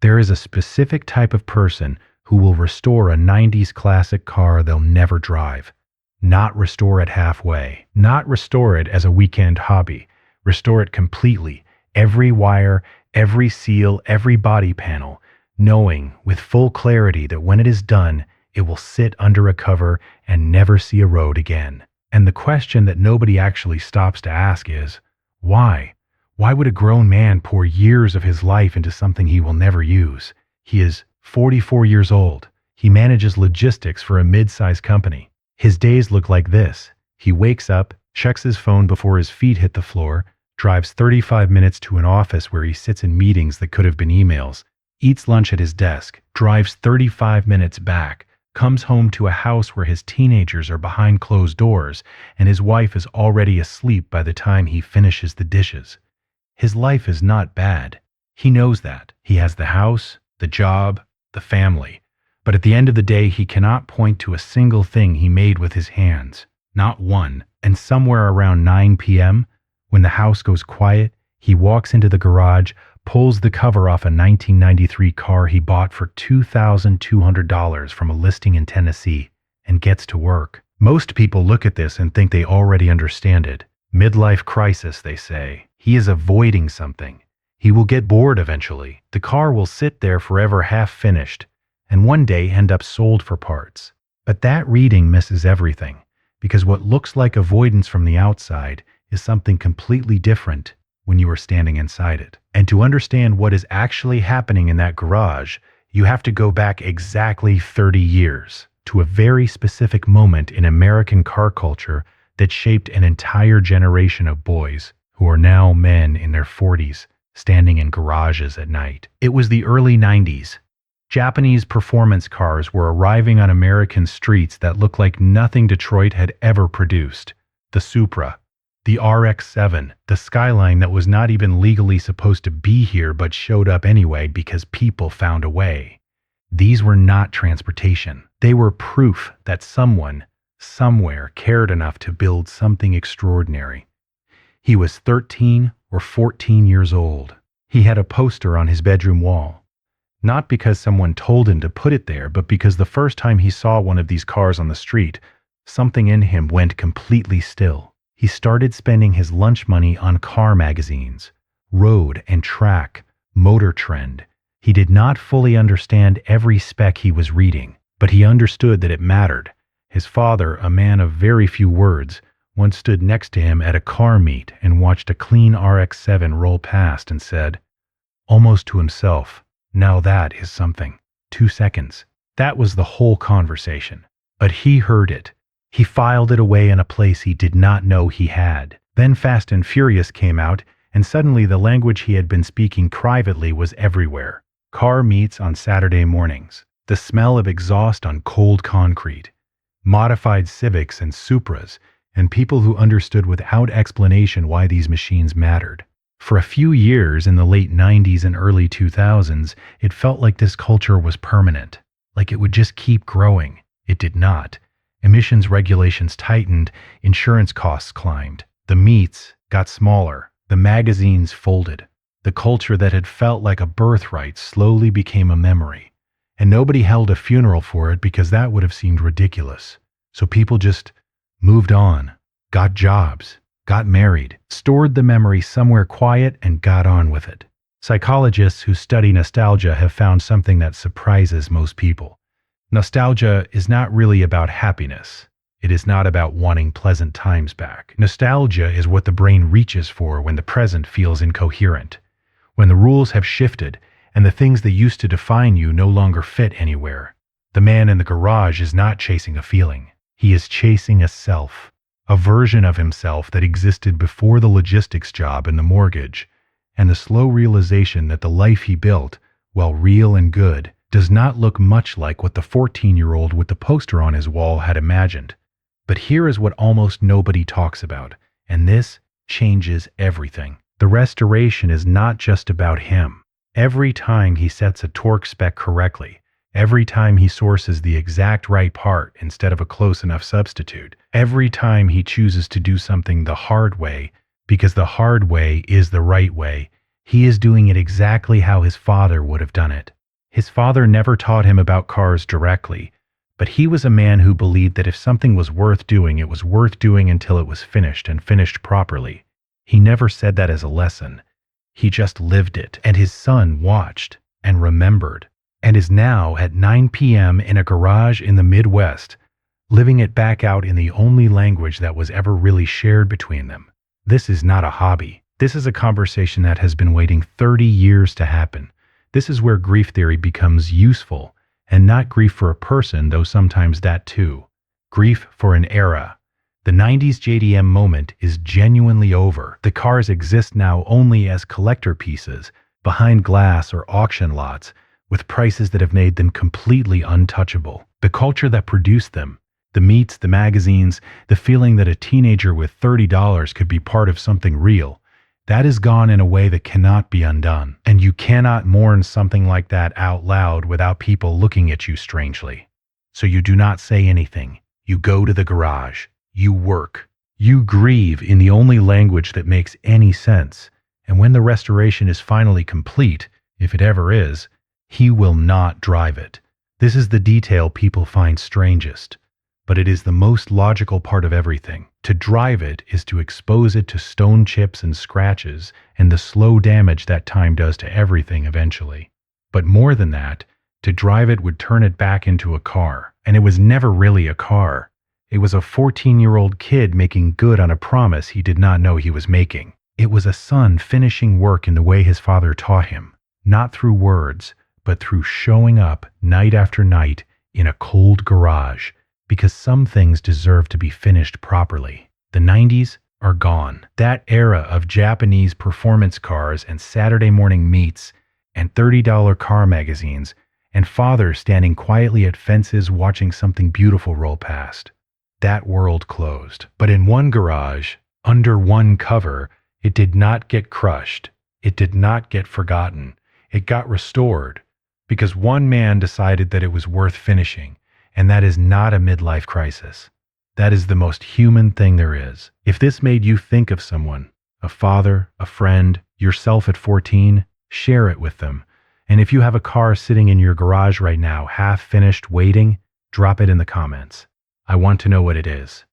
There is a specific type of person who will restore a 90s classic car they'll never drive. Not restore it halfway. Not restore it as a weekend hobby. Restore it completely. Every wire, every seal, every body panel, knowing with full clarity that when it is done, it will sit under a cover and never see a road again. And the question that nobody actually stops to ask is, why? Why would a grown man pour years of his life into something he will never use? He is 44 years old. He manages logistics for a mid-sized company. His days look like this. He wakes up, checks his phone before his feet hit the floor, drives 35 minutes to an office where he sits in meetings that could have been emails, eats lunch at his desk, drives 35 minutes back, comes home to a house where his teenagers are behind closed doors and his wife is already asleep by the time he finishes the dishes. His life is not bad. He knows that. He has the house, the job, the family. But at the end of the day, he cannot point to a single thing he made with his hands. Not one. And somewhere around 9 p.m., when the house goes quiet, he walks into the garage, pulls the cover off a 1993 car he bought for $2,200 from a listing in Tennessee, and gets to work. Most people look at this and think they already understand it. Midlife crisis, they say. He is avoiding something. He will get bored eventually. The car will sit there forever half finished, and one day end up sold for parts. But that reading misses everything, because what looks like avoidance from the outside is something completely different when you are standing inside it. And to understand what is actually happening in that garage, you have to go back exactly 30 years to a very specific moment in American car culture that shaped an entire generation of boys who are now men in their 40s standing in garages at night. It was the early 90s. Japanese performance cars were arriving on American streets that looked like nothing Detroit had ever produced. The Supra, the RX-7, the Skyline that was not even legally supposed to be here but showed up anyway because people found a way. These were not transportation. They were proof that someone, somewhere, cared enough to build something extraordinary. He was 13 or 14 years old. He had a poster on his bedroom wall. Not because someone told him to put it there, but because the first time he saw one of these cars on the street, something in him went completely still. He started spending his lunch money on car magazines, Road and Track, Motor Trend. He did not fully understand every spec he was reading, but he understood that it mattered. His father, a man of very few words, once stood next to him at a car meet and watched a clean RX-7 roll past and said, almost to himself, "Now that is something." 2 seconds. That was the whole conversation. But he heard it. He filed it away in a place he did not know he had. Then Fast and Furious came out, and suddenly the language he had been speaking privately was everywhere. Car meets on Saturday mornings. The smell of exhaust on cold concrete. Modified Civics and Supras, and people who understood without explanation why these machines mattered. For a few years in the late 90s and early 2000s, it felt like this culture was permanent, like it would just keep growing. It did not. Emissions regulations tightened, insurance costs climbed. The meets got smaller, the magazines folded. The culture that had felt like a birthright slowly became a memory. And nobody held a funeral for it because that would have seemed ridiculous. So people just moved on, got jobs, got married, stored the memory somewhere quiet, and got on with it. Psychologists who study nostalgia have found something that surprises most people. Nostalgia is not really about happiness. It is not about wanting pleasant times back. Nostalgia is what the brain reaches for when the present feels incoherent, when the rules have shifted and the things that used to define you no longer fit anywhere. The man in the garage is not chasing a feeling. He is chasing a self, a version of himself that existed before the logistics job and the mortgage, and the slow realization that the life he built, while real and good, does not look much like what the 14-year-old with the poster on his wall had imagined. But here is what almost nobody talks about, and this changes everything. The restoration is not just about him. Every time he sets a torque spec correctly, every time he sources the exact right part instead of a close enough substitute, every time he chooses to do something the hard way, because the hard way is the right way, He is doing it exactly how his father would have done it. His father never taught him about cars directly, but he was a man who believed that if something was worth doing, it was worth doing until it was finished and finished properly. He never said that as a lesson. He just lived it, and his son watched and remembered, and is now at 9 p.m. in a garage in the Midwest, living it back out in the only language that was ever really shared between them. This is not a hobby. This is a conversation that has been waiting 30 years to happen. This is where grief theory becomes useful, and not grief for a person, though sometimes that too. Grief for an era. The 90s JDM moment is genuinely over. The cars exist now only as collector pieces, behind glass or auction lots, with prices that have made them completely untouchable. The culture that produced them, the meets, the magazines, the feeling that a teenager with $30 could be part of something real, that is gone in a way that cannot be undone. And you cannot mourn something like that out loud without people looking at you strangely. So you do not say anything. You go to the garage. You work. You grieve in the only language that makes any sense. And when the restoration is finally complete, if it ever is, he will not drive it. This is the detail people find strangest. But it is the most logical part of everything. To drive it is to expose it to stone chips and scratches and the slow damage that time does to everything eventually. But more than that, to drive it would turn it back into a car. And it was never really a car. It was a 14-year-old kid making good on a promise he did not know he was making. It was a son finishing work in the way his father taught him, not through words, but through showing up night after night in a cold garage, because some things deserve to be finished properly. The 90s are gone. That era of Japanese performance cars and Saturday morning meets and $30 car magazines and fathers standing quietly at fences watching something beautiful roll past. That world closed. But in one garage, under one cover, it did not get crushed. It did not get forgotten. It got restored because one man decided that it was worth finishing. And that is not a midlife crisis. That is the most human thing there is. If this made you think of someone, a father, a friend, yourself at 14, share it with them. And if you have a car sitting in your garage right now, half finished, waiting, drop it in the comments. I want to know what it is.